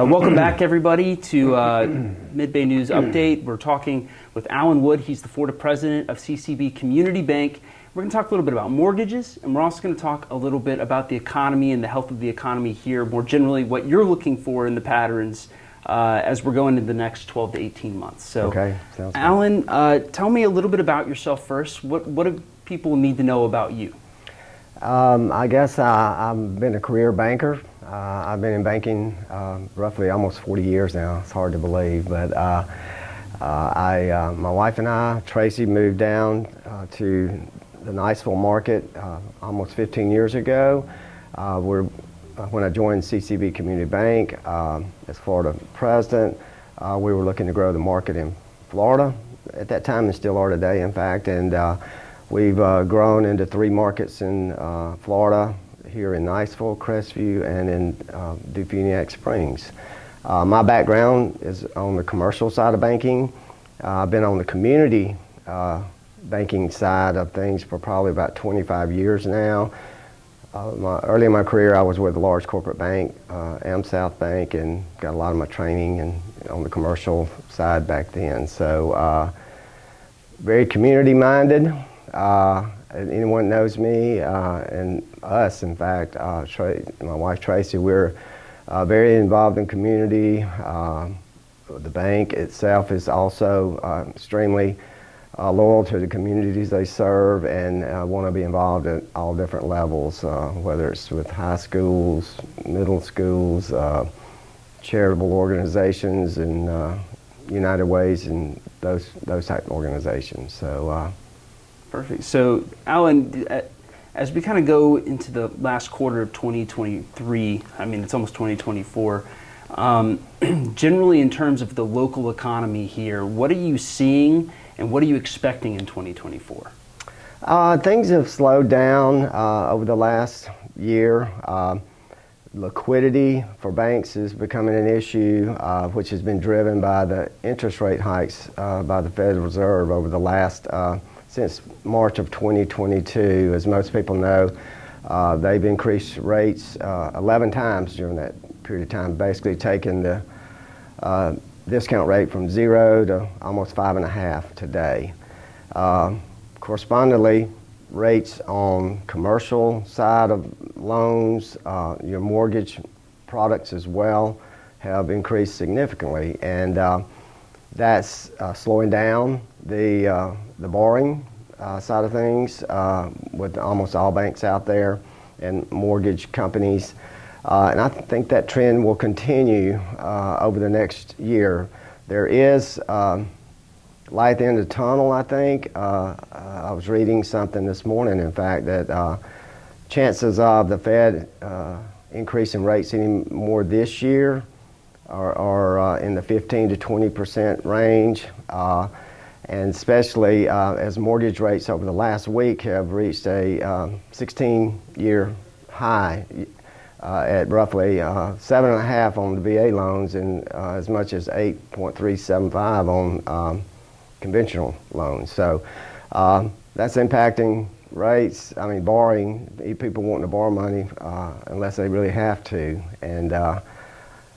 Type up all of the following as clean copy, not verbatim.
Welcome back, everybody, to Mid-Bay News Update. We're talking with Alan Wood. He's the Florida president of CCB Community Bank. We're going to talk a little bit about mortgages, and we're also going to talk a little bit about the economy and the health of the economy here, more generally what you're looking for in the patterns as we're going into the next 12 to 18 months. So, okay, sounds Alan, tell me a little bit about yourself first. What do people need to know about you? I guess I've been a career banker. I've been in banking roughly almost 40 years now. It's hard to believe, but my wife and I, Tracy, moved down to the Niceville market almost 15 years ago. When I joined CCB Community Bank as Florida president, we were looking to grow the market in Florida at that time, and still are today, in fact. And we've grown into 3 markets in Florida, here in Niceville, Crestview, and in Dufuniak Springs. My background is on the commercial side of banking. I've been on the community banking side of things for probably about 25 years now. Early in my career, I was with a large corporate bank, AmSouth Bank, and got a lot of my training on the commercial side back then. So very community-minded. Anyone knows me, and us, in fact, my wife Tracy, we're very involved in community. The bank itself is also extremely loyal to the communities they serve, and want to be involved at all different levels, whether it's with high schools, middle schools, charitable organizations, and United Ways, and those type of organizations. So. Perfect. So, Alan, as we kind of go into the last quarter of 2023, I mean, it's almost 2024, generally in terms of the local economy here, what are you seeing and what are you expecting in 2024? Things have slowed down over the last year. Liquidity for banks is becoming an issue, which has been driven by the interest rate hikes by the Federal Reserve over the last since March of 2022. As most people know, they've increased rates 11 times during that period of time, basically taking the discount rate from 0 to almost 5.5 today. Correspondingly, rates on commercial side of loans, your mortgage products as well, have increased significantly, and that's slowing down the borrowing side of things with almost all banks out there and mortgage companies. And I think that trend will continue over the next year. There is light at the end of the tunnel, I think. I was reading something this morning, in fact, that chances of the Fed increasing rates any more this year are in the 15 to 20% range, and especially as mortgage rates over the last week have reached a 16-year high at roughly 7.5 on the VA loans, and as much as 8.375 on conventional loans. So that's impacting rates. I mean, borrowing, people wanting to borrow money unless they really have to. And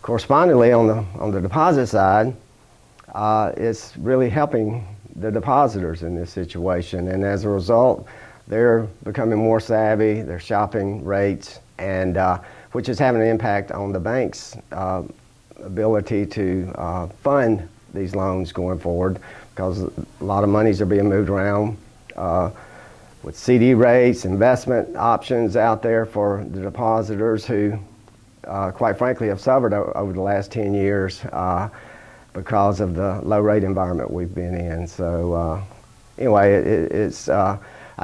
correspondingly, on the deposit side, it's really helping the depositors in this situation. And as a result, they're becoming more savvy, they're shopping rates, and which is having an impact on the bank's ability to fund these loans going forward, because a lot of monies are being moved around with CD rates, investment options out there for the depositors who, quite frankly, have suffered over the last 10 years because of the low rate environment we've been in. So anyway, it's I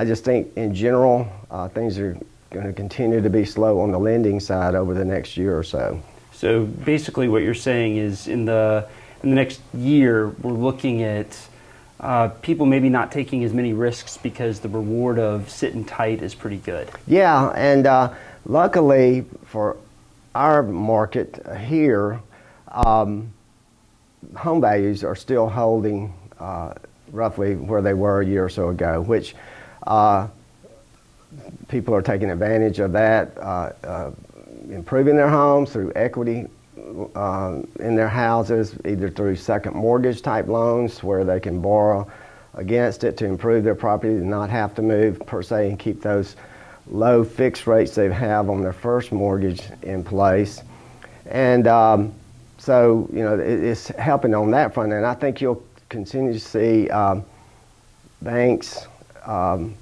just think in general things are going to continue to be slow on the lending side over the next year or so. So basically what you're saying is in the next year we're looking at people maybe not taking as many risks because the reward of sitting tight is pretty good. Yeah, and luckily for our market here, home values are still holding roughly where they were a year or so ago, which people are taking advantage of that, improving their homes through equity in their houses, either through second mortgage type loans where they can borrow against it to improve their property and not have to move per se and keep those low fixed rates they have on their first mortgage in place. And so, you know, it's helping on that front. And I think you'll continue to see banks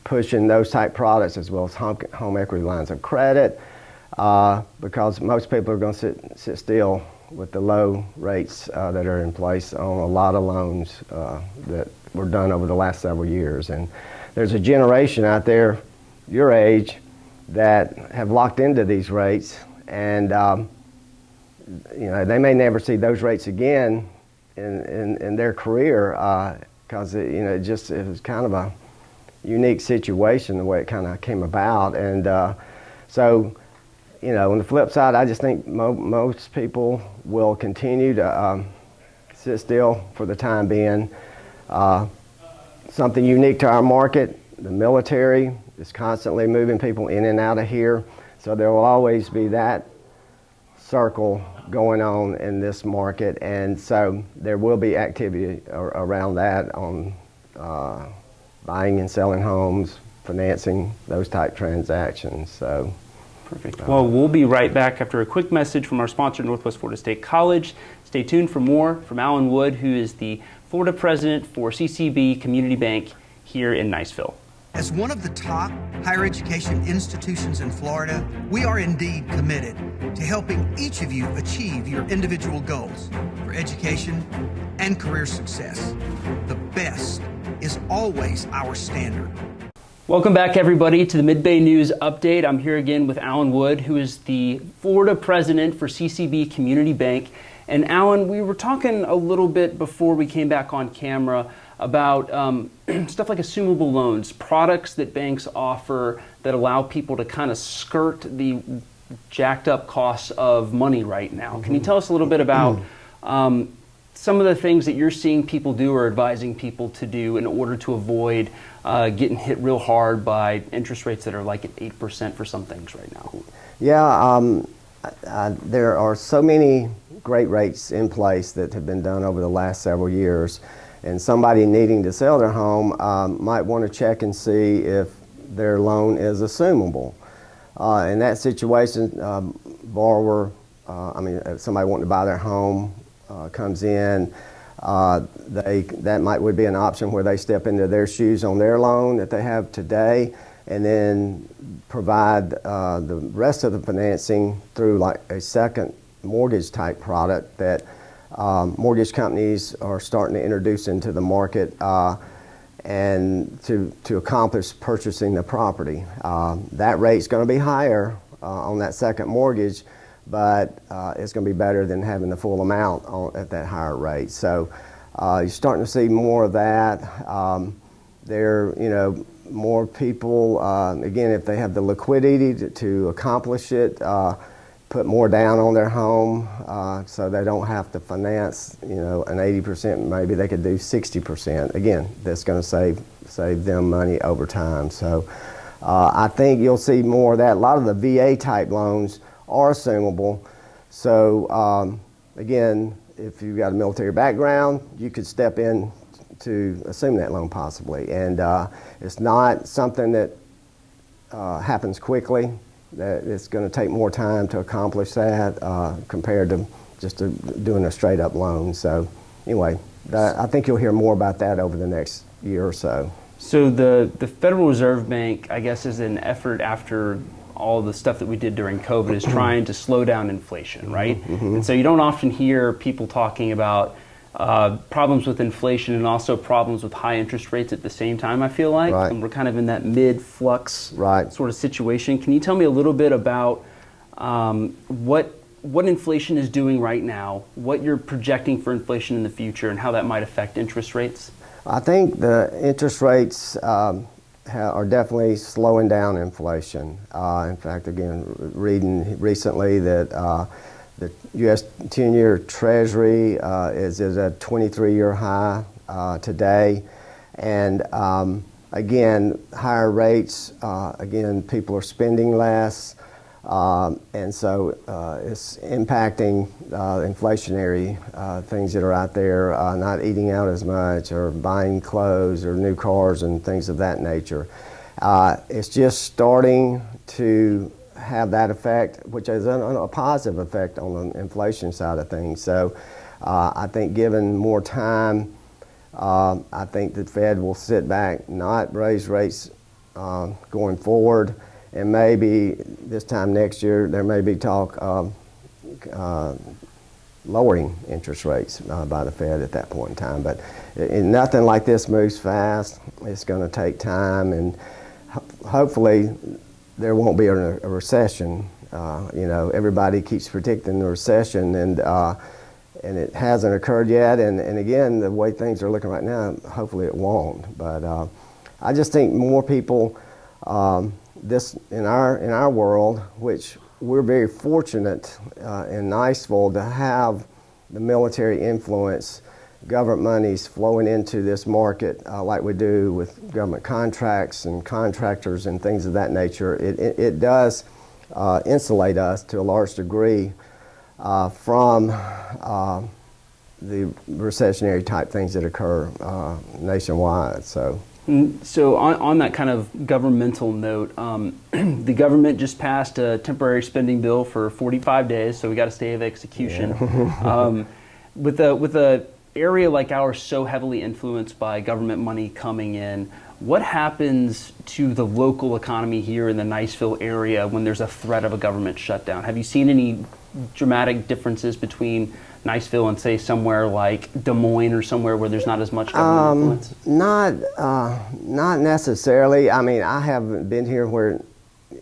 pushing those type products as well as home equity lines of credit because most people are going to sit still with the low rates that are in place on a lot of loans that were done over the last several years. And there's a generation out there, your age, that have locked into these rates, and you know, they may never see those rates again in their career because you know, it was kind of a unique situation the way it kind of came about. And so, you know, on the flip side, I just think most people will continue to sit still for the time being. Something unique to our market, the military is constantly moving people in and out of here, so there will always be that circle going on in this market, and so there will be activity around that on buying and selling homes, financing, those type transactions. So. Perfect. Well, we'll be right back after a quick message from our sponsor, Northwest Florida State College. Stay tuned for more from Alan Wood, who is the Florida president for CCB Community Bank here in Niceville. As one of the top higher education institutions in Florida, we are indeed committed to helping each of you achieve your individual goals for education and career success. The best is always our standard. Welcome back, everybody, to the Mid-Bay News Update. I'm here again with Alan Wood, who is the Florida president for CCB Community Bank. And Alan, we were talking a little bit before we came back on camera about stuff like assumable loans, products that banks offer that allow people to kind of skirt the jacked up costs of money right now. Can you tell us a little bit about some of the things that you're seeing people do or advising people to do in order to avoid getting hit real hard by interest rates that are like at 8% for some things right now? Yeah, there are so many great rates in place that have been done over the last several years, and somebody needing to sell their home might want to check and see if their loan is assumable. In that situation, borrower, if somebody wanting to buy their home comes in, that would be an option where they step into their shoes on their loan that they have today, and then provide the rest of the financing through like a second mortgage type product that mortgage companies are starting to introduce into the market and to accomplish purchasing the property. That rate's going to be higher on that second mortgage, but it's going to be better than having the full amount at that higher rate. So you're starting to see more of that. More people, again, if they have the liquidity to accomplish it, put more down on their home so they don't have to finance, an 80%, maybe they could do 60%. Again, that's going to save them money over time. So I think you'll see more of that. A lot of the VA type loans are assumable. So again, if you've got a military background, you could step in to assume that loan possibly. And it's not something that happens quickly. That it's going to take more time to accomplish that compared to just doing a straight up loan. So anyway, I think you'll hear more about that over the next year or so. So the Federal Reserve Bank, I guess, is an effort after all the stuff that we did during COVID is trying to slow down inflation, right? Mm-hmm. And so you don't often hear people talking about problems with inflation and also problems with high interest rates at the same time, I feel like. Right. And we're kind of in that mid-flux sort of situation. Can you tell me a little bit about what inflation is doing right now, what you're projecting for inflation in the future, and how that might affect interest rates? I think the interest rates are definitely slowing down inflation. In fact, again, reading recently that the U.S. 10-year Treasury is at a 23-year high today. And again, higher rates, again, people are spending less. And so it's impacting inflationary things that are out there, not eating out as much or buying clothes or new cars and things of that nature. It's just starting to have that effect, which is a positive effect on the inflation side of things. So I think given more time, I think the Fed will sit back, not raise rates going forward, and maybe this time next year there may be talk of lowering interest rates by the Fed at that point in time. But nothing like this moves fast. It's going to take time, and hopefully there won't be a recession. You know, everybody keeps predicting the recession, and it hasn't occurred yet. And again, the way things are looking right now, hopefully it won't. But I just think more people this in our world, which we're very fortunate in Niceville to have the military influence, government monies flowing into this market like we do with government contracts and contractors and things of that nature. It does insulate us to a large degree from the recessionary type things that occur nationwide. So on that kind of governmental note, the government just passed a temporary spending bill for 45 days, so we got a stay of execution. Yeah. With a area like ours so heavily influenced by government money coming in, what happens to the local economy here in the Niceville area when there's a threat of a government shutdown? Have you seen any dramatic differences between Niceville and say somewhere like Des Moines or somewhere where there's not as much government influence? Not necessarily. I mean, I haven't been here where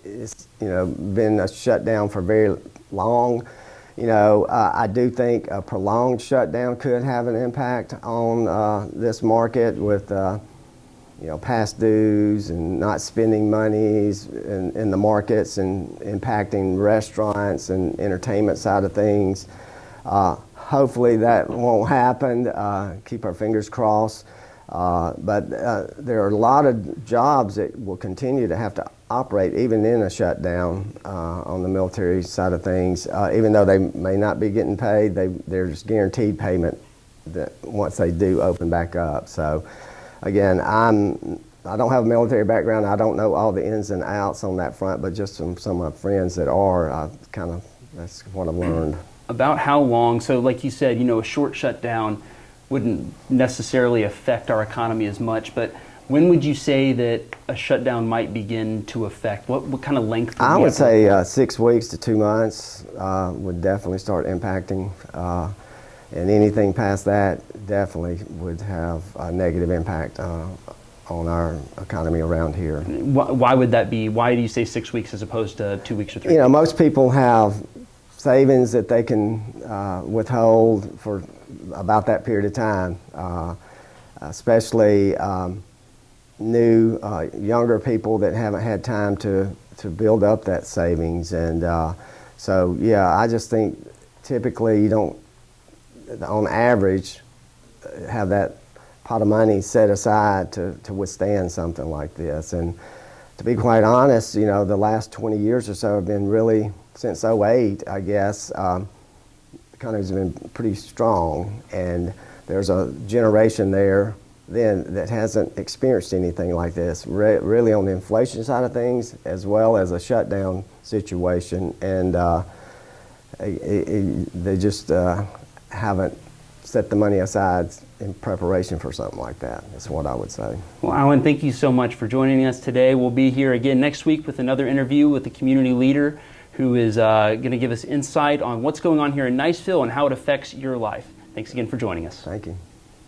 it's been a shutdown for very long. I do think a prolonged shutdown could have an impact on this market with past dues and not spending monies in the markets and impacting restaurants and entertainment side of things. Hopefully that won't happen. Keep our fingers crossed. But there are a lot of jobs that will continue to have to operate even in a shutdown on the military side of things. Even though they may not be getting paid, there's guaranteed payment that once they do open back up. So again, I don't have a military background. I don't know all the ins and outs on that front, but just from some of my friends that are, that's what I've learned. About how long? So like you said, a short shutdown wouldn't necessarily affect our economy as much, but when would you say that a shutdown might begin to affect? What kind of length? I would say 6 weeks to 2 months would definitely start impacting, and anything past that definitely would have a negative impact on our economy around here. Why would that be? Why do you say 6 weeks as opposed to 2 weeks or 3 weeks? Most people have savings that they can withhold for about that period of time, especially new, younger people that haven't had time to build up that savings. And so, yeah, I just think typically you don't, on average, have that pot of money set aside to withstand something like this. And to be quite honest, the last 20 years or so have been really, since '08, I guess, the economy's been pretty strong, and there's a generation there then that hasn't experienced anything like this, really on the inflation side of things, as well as a shutdown situation, and they just haven't set the money aside in preparation for something like that. That's what I would say. Well, Alan, thank you so much for joining us today. We'll be here again next week with another interview with a community leader who is going to give us insight on what's going on here in Niceville and how it affects your life. Thanks again for joining us. Thank you.